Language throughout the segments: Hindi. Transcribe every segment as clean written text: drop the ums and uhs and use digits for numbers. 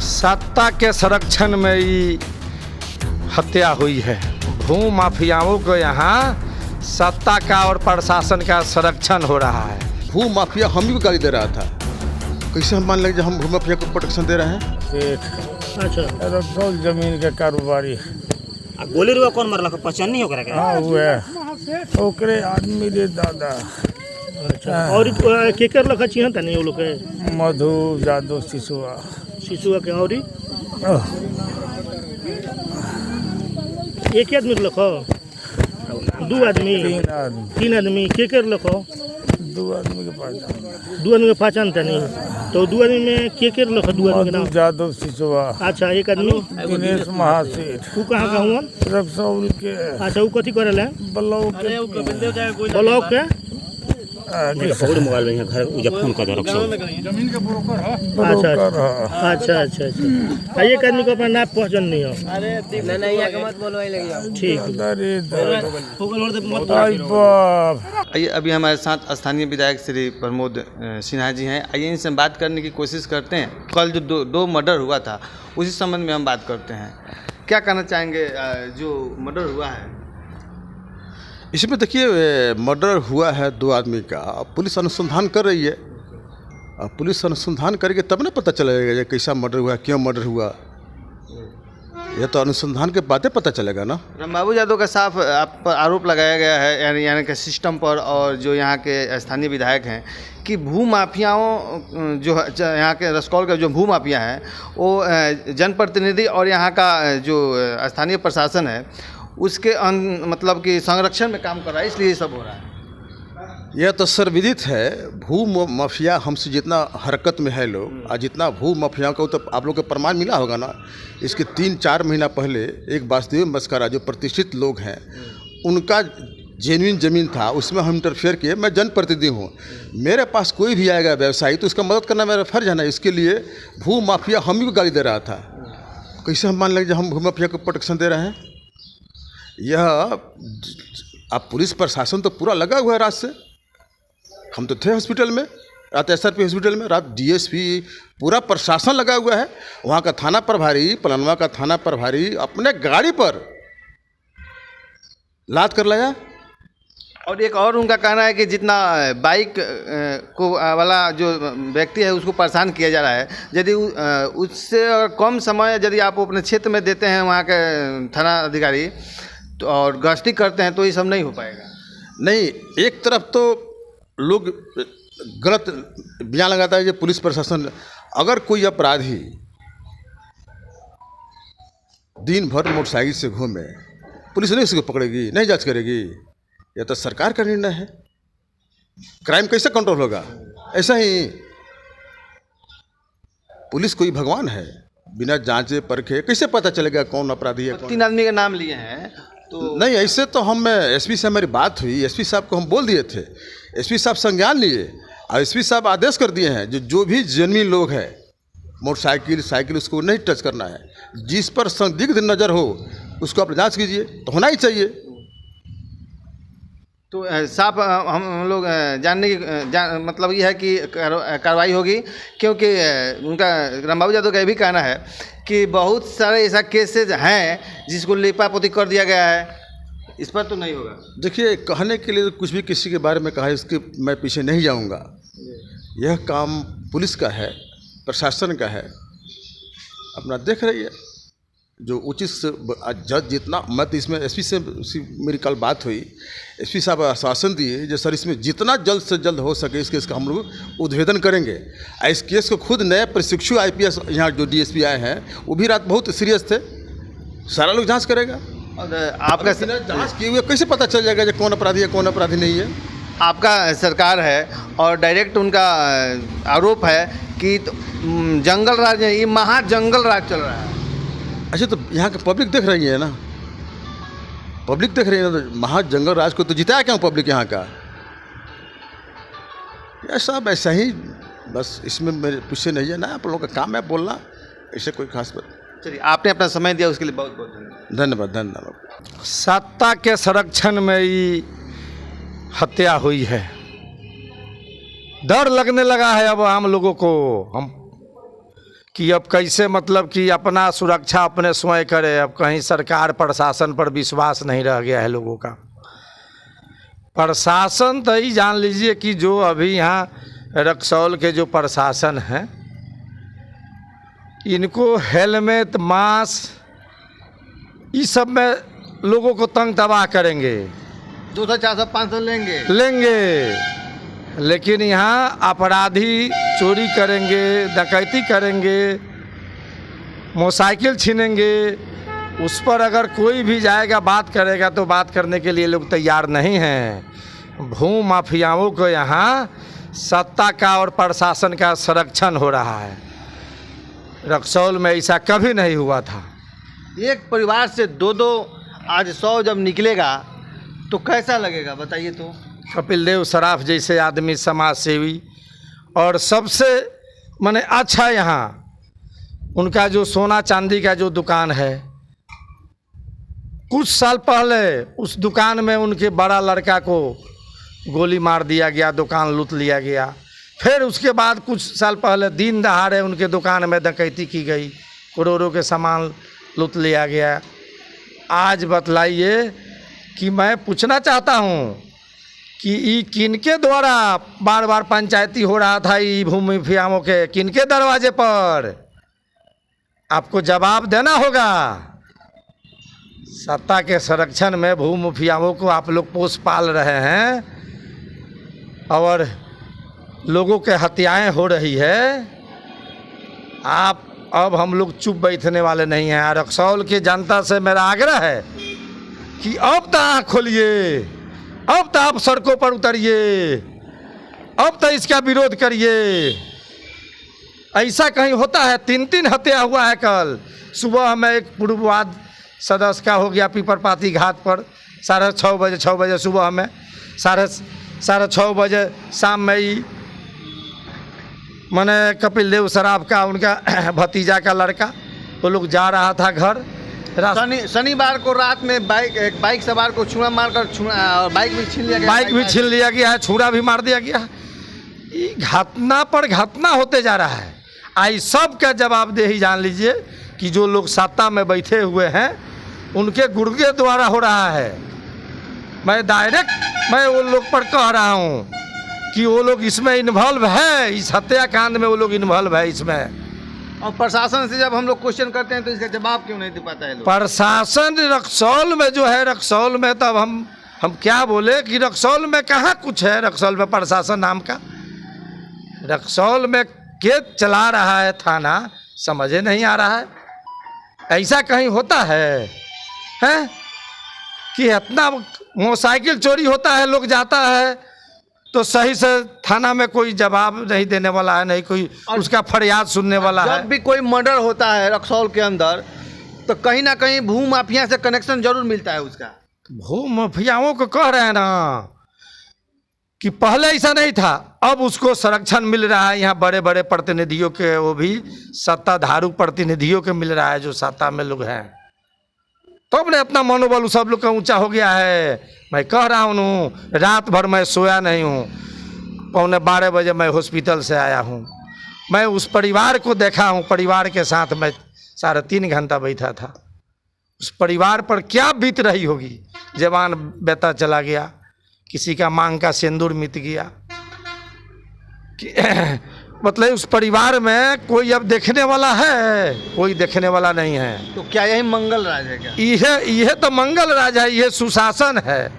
सत्ता के संरक्षण में ही हत्या हुई है। भू माफियाओं को यहाँ सत्ता का और प्रशासन का संरक्षण हो रहा है। भू माफिया हम ही को गाली दे रहा था। कैसे हम मान लेंगे हम भू माफिया को प्रोटेक्शन दे रहे हैं? सेठ अच्छा तो जमीन के कारोबारी। गोली रुआ कौन मरला पहचान नहीं होकर हाँ हुए ओकरे आदमी रे दादा। अच्छा और केकर लखा चिन्ह तनी वो लोग के मधु जादव शिशुआ शिशुआ के और एक आदमी लखो दो आदमी तीन आदमी केकर लखो दो आदमी के पास दो आदमी के पहचान तनी तो दो आदमी में केकर लखो दो आदमी के नाम जादव शिशुआ। अच्छा एक आदमी दिनेश महासेठ तू कहाँ का हुआ रक्सौल के। अच्छा वो कथी करेला ब्लॉक ब्लॉक के मोबाइल में घर फोन कर दो जमीन के ब्रोकर है। अच्छा अच्छा अच्छा एक आदमी को अपना नाम पहचान नहीं हो। अरे नहीं यहाँ मत बोलो लगी ठीक आइए अभी हमारे साथ स्थानीय विधायक श्री प्रमोद सिन्हा जी हैं। आइए इनसे बात करने की कोशिश करते हैं। कल जो दो मर्डर हुआ था उसी संबंध में हम बात करते हैं। क्या कहना चाहेंगे जो मर्डर हुआ है? इसमें देखिए मर्डर हुआ है 2 आदमी का। पुलिस अनुसंधान कर रही है। पुलिस अनुसंधान करेगी तब ना पता चलेगा ये कैसा मर्डर हुआ, क्यों मर्डर हुआ। यह तो अनुसंधान के बाद पता चलेगा ना। रामबाबू यादव का साफ आप पर आरोप लगाया गया है यानी कि सिस्टम पर और जो यहाँ के स्थानीय विधायक हैं कि भू माफियाओं जो यहाँ के रसकौल का जो भू माफिया हैं वो जनप्रतिनिधि और यहाँ का जो स्थानीय प्रशासन है उसके मतलब कि संरक्षण में काम कर रहा है, इसलिए ये सब हो रहा है। यह तो सर्वविदित है। भू माफिया हमसे जितना हरकत में है लोग और जितना भू माफियाओं का तो आप लोग को प्रमाण मिला होगा ना। इसके 3-4 महीना पहले एक वासुदेव मस्करा जो प्रतिष्ठित लोग हैं उनका जेन्युइन ज़मीन था, उसमें हम इंटरफेयर किए। मैं जनप्रतिनिधि हूँ, मेरे पास कोई भी आएगा व्यवसायी तो उसका मदद करना मेरा फर्ज है ना। इसके लिए भू माफिया हम ही को गाली दे रहा था। कैसे हम मान लेंगे हम भू माफिया को प्रोटेक्शन दे रहे हैं? यह अब पुलिस प्रशासन तो पूरा लगा हुआ है रात से। हम तो थे हॉस्पिटल में, रात SRP हॉस्पिटल में, रात DSP पूरा प्रशासन लगा हुआ है। वहाँ का थाना प्रभारी, पलनवा का थाना प्रभारी अपने गाड़ी पर लाद कर लाया। और एक और उनका कहना है कि जितना बाइक को वाला जो व्यक्ति है उसको परेशान किया जा रहा है, यदि उससे कम समय यदि आप अपने क्षेत्र में देते हैं वहाँ के थाना अधिकारी तो और गश्ती करते हैं तो ये सब नहीं हो पाएगा। नहीं, एक तरफ तो लोग गलत बयान लगाता है कि पुलिस प्रशासन, अगर कोई अपराधी दिन भर मोटरसाइकिल से घूमे पुलिस नहीं उसको पकड़ेगी, नहीं जांच करेगी। यह तो सरकार का निर्णय है। क्राइम कैसे कंट्रोल होगा? ऐसा ही पुलिस कोई भगवान है, बिना जांचे परखे कैसे पता चलेगा कौन अपराधी है? 3 आदमी के नाम लिए हैं तो नहीं, ऐसे तो हम SP से हमारी बात हुई, SP साहब को हम बोल दिए थे। SP साहब संज्ञान लिए और SP साहब आदेश कर दिए हैं जो भी जेन्युइन लोग हैं मोटरसाइकिल साइकिल उसको नहीं टच करना है। जिस पर संदिग्ध नज़र हो उसको आप जांच कीजिए, तो होना ही चाहिए। तो साफ हम लोग जानने की मतलब ये है कि कार्रवाई होगी, क्योंकि उनका रामबाबू यादव का ये भी कहना है कि बहुत सारे ऐसा केसेज हैं जिसको लिपापोती कर दिया गया है, इस पर तो नहीं होगा। देखिए, कहने के लिए कुछ भी किसी के बारे में कहा इसके मैं पीछे नहीं जाऊंगा। यह काम पुलिस का है, प्रशासन का है, अपना देख रही है जो उचित जज जितना। मैं तो इसमें SP से मेरी कल बात हुई, SP साहब आश्वासन दिए जो सर इसमें जितना जल्द से जल्द हो सके इस केस का हम लोग उद्भेदन करेंगे। इस केस को खुद नए प्रशिक्षु IPS यहाँ जो DSP आए हैं वो भी रात बहुत सीरियस थे। सारा लोग जांच करेगा और आपका जांच किए हुए कैसे पता चल जाएगा कि कौन अपराधी है कौन अपराधी नहीं है? आपका सरकार है और डायरेक्ट उनका आरोप है कि जंगल राज, ये महाजंगल राज चल रहा है। अच्छा, तो यहाँ का पब्लिक देख रही है ना, पब्लिक देख रही है ना। तो महाजंगल राज को तो जिताया क्यों पब्लिक यहाँ का? यह सब ऐसा ही, बस इसमें मेरे पीछे नहीं है ना। आप लोगों का काम है बोलना, ऐसे कोई खास बात। चलिए, आपने अपना समय दिया उसके लिए बहुत बहुत धन्यवाद। धन्यवाद। सत्ता के संरक्षण में ही हत्या हुई है। डर लगने लगा है अब हम लोगों को, हम कि अब कैसे मतलब कि अपना सुरक्षा अपने स्वयं करे। अब कहीं सरकार प्रशासन पर विश्वास नहीं रह गया है लोगों का। प्रशासन तो ही जान लीजिए कि जो अभी यहाँ रक्सौल के जो प्रशासन हैं, इनको हेलमेट मास्क इस सब में लोगों को तंग तबाह करेंगे, 200 400 500 लेंगे। लेकिन यहाँ अपराधी चोरी करेंगे, डकैती करेंगे, मोटरसाइकिल छीनेंगे, उस पर अगर कोई भी जाएगा बात करेगा तो बात करने के लिए लोग तैयार नहीं हैं। भू माफियाओं को यहाँ सत्ता का और प्रशासन का संरक्षण हो रहा है। रक्सौल में ऐसा कभी नहीं हुआ था। एक परिवार से दो आज 100 जब निकलेगा तो कैसा लगेगा बताइए तो। कपिल देव सराफ जैसे आदमी, समाज सेवी और सबसे माने अच्छा, यहाँ उनका जो सोना चांदी का जो दुकान है, कुछ साल पहले उस दुकान में उनके बड़ा लड़का को गोली मार दिया गया, दुकान लूट लिया गया। फिर उसके बाद कुछ साल पहले दिन दहाड़े उनके दुकान में डकैती की गई, करोड़ों के सामान लूट लिया गया। आज बतलाइए कि मैं पूछना चाहता हूँ कि ये किनके द्वारा बार बार पंचायती हो रहा था, ये भूमि माफियाओं के किनके दरवाजे पर? आपको जवाब देना होगा। सत्ता के संरक्षण में भूमि माफियाओं को आप लोग पोस पाल रहे हैं और लोगों के हत्याएं हो रही है। अब हम लोग चुप बैठने वाले नहीं हैं। रक्सौल की जनता से मेरा आग्रह है कि अब तो आँख खोलिए, अब तो आप सड़कों पर उतरिए, अब तो इसका विरोध करिए। ऐसा कहीं होता है? 3 हत्या हुआ है। कल सुबह में एक पूर्ववाद सदस्य का हो गया पीपरपाती घाट पर 6:30 बजे सुबह में, 6:30 बजे शाम में ही मैंने कपिल देव सराफ का उनका भतीजा का लड़का, वो लोग जा रहा था घर। शनिवार को रात में बाइक सवार को छुरा मारकर बाइक भी छीन लिया गया है, छुरा भी मार दिया गया है। ये घटना पर घटना होते जा रहा है। आई सब का जवाबदेही जान लीजिए कि जो लोग सत्ता में बैठे हुए हैं उनके गुर्गे द्वारा हो रहा है। मैं डायरेक्ट वो लोग पर कह रहा हूँ कि वो लोग इसमें इन्वॉल्व है, इस हत्याकांड में वो लोग इन्वॉल्व है इसमें। और प्रशासन से जब हम लोग क्वेश्चन करते हैं तो इसका जवाब क्यों नहीं दे पाता है लोग? प्रशासन रक्सौल में जो है, रक्सौल में तब हम क्या बोले कि रक्सौल में कहाँ कुछ है। रक्सौल में प्रशासन नाम का, रक्सौल में के चला रहा है थाना, समझे नहीं आ रहा है। ऐसा कहीं होता है कि इतना मोटरसाइकिल चोरी होता है, लोग जाता है तो सही से थाना में कोई जवाब नहीं देने वाला है, नहीं कोई उसका फरियाद सुनने वाला है। जब भी कोई मर्डर होता है रक्सौल के अंदर तो कहीं ना कहीं भू माफिया से कनेक्शन जरूर मिलता है उसका। भू माफियाओं को कह रहे हैं ना कि पहले ऐसा नहीं था, अब उसको संरक्षण मिल रहा है। यहाँ बड़े बड़े प्रतिनिधियों के, वो भी सत्ताधारू प्रतिनिधियों के मिल रहा है जो सत्ता में लोग हैं। तो अपने अपना मनोबल सब लोग का ऊंचा हो गया है। मैं कह रहा हूँ रात भर मैं सोया नहीं हूँ, 11:15 बजे मैं हॉस्पिटल से आया हूँ। मैं उस परिवार को देखा हूँ, परिवार के साथ मैं 3.5 घंटा बैठा था। उस परिवार पर क्या बीत रही होगी। जवान बेटा चला गया, किसी का मांग का सिंदूर मिट गया, मतलब उस परिवार में कोई अब देखने वाला है? कोई देखने वाला नहीं है। तो क्या यही मंगल राज है क्या? यह तो मंगल राज है, यह सुशासन है।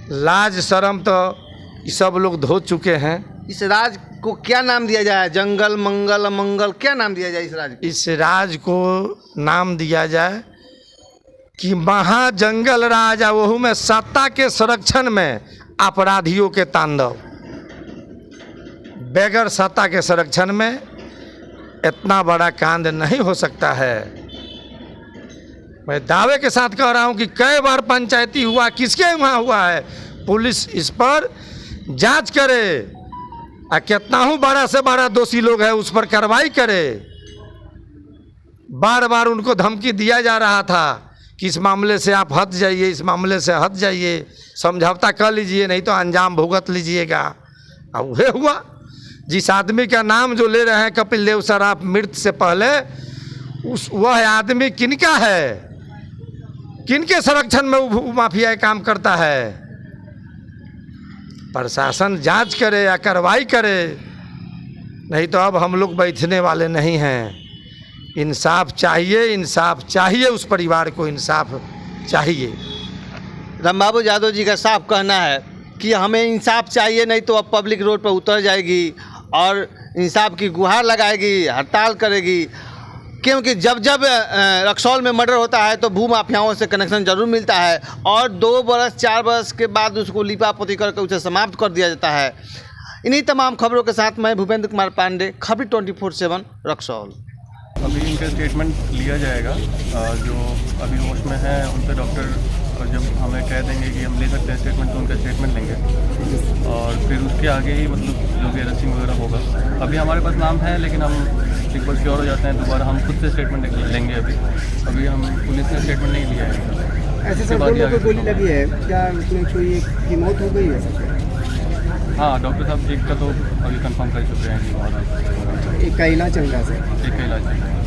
लाज शर्म तो ये सब लोग धो चुके हैं। इस राज को क्या नाम दिया जाए? जंगल, मंगल, अमंगल, क्या नाम दिया जाए इस राज को? इस राज को नाम दिया जाए कि महाजंगल राज, वहू में सत्ता के संरक्षण में अपराधियों के तांडव। बगैर सत्ता के संरक्षण में इतना बड़ा कांड नहीं हो सकता है। मैं दावे के साथ कह रहा हूं कि कई बार पंचायती हुआ, किसके वहाँ हुआ है, पुलिस इस पर जांच करे और कितना बड़ा से बड़ा दोषी लोग है उस पर कार्रवाई करे। बार बार उनको धमकी दिया जा रहा था कि इस मामले से आप हट जाइए, इस मामले से हट जाइए, समझौता कर लीजिए, नहीं तो अंजाम भुगत लीजिएगा। अब वह हुआ जिस आदमी का नाम जो ले रहे हैं कपिल देव सराफ मृत्यु से पहले, वह आदमी किनका है, किनके संरक्षण में वो माफिया काम करता है? प्रशासन जांच करे या कार्रवाई करे, नहीं तो अब हम लोग बैठने वाले नहीं हैं। इंसाफ चाहिए, इंसाफ चाहिए, उस परिवार को इंसाफ चाहिए। रामबाबू यादव जी का साफ कहना है कि हमें इंसाफ चाहिए, नहीं तो अब पब्लिक रोड पर उतर जाएगी और इंसाफ की गुहार लगाएगी, हड़ताल करेगी। क्योंकि जब जब रक्सौल में मर्डर होता है तो भू माफियाओं से कनेक्शन जरूर मिलता है और 2 बरस 4 बरस के बाद उसको लिपापोती करके उसे समाप्त कर दिया जाता है। इन्हीं तमाम खबरों के साथ मैं भूपेंद्र कुमार पांडे, खबरी 24/7 रक्सौल। अभी इनका स्टेटमेंट लिया जाएगा। जो अभी होश में है उन पर डॉक्टर जब हमें कह देंगे कि हम ले सकते हैं स्टेटमेंट, तो उनका स्टेटमेंट लेंगे और फिर उसके आगे ही मतलब जो भी अरेस्टिंग वगैरह होगा। अभी हमारे पास नाम है, लेकिन हम एक बार श्योर हो जाते हैं दोबारा हम खुद से स्टेटमेंट लेंगे। अभी हम पुलिस ने स्टेटमेंट नहीं लिया है। ऐसे सब लोगों को गोली लगी है क्या? कोई की मौत हो गई है? हाँ, डॉक्टर साहब एक का तो अभी कंफर्म कर चुके हैं कि एक का इलाज चल रहा है सर। एक का इलाज चल रहा है।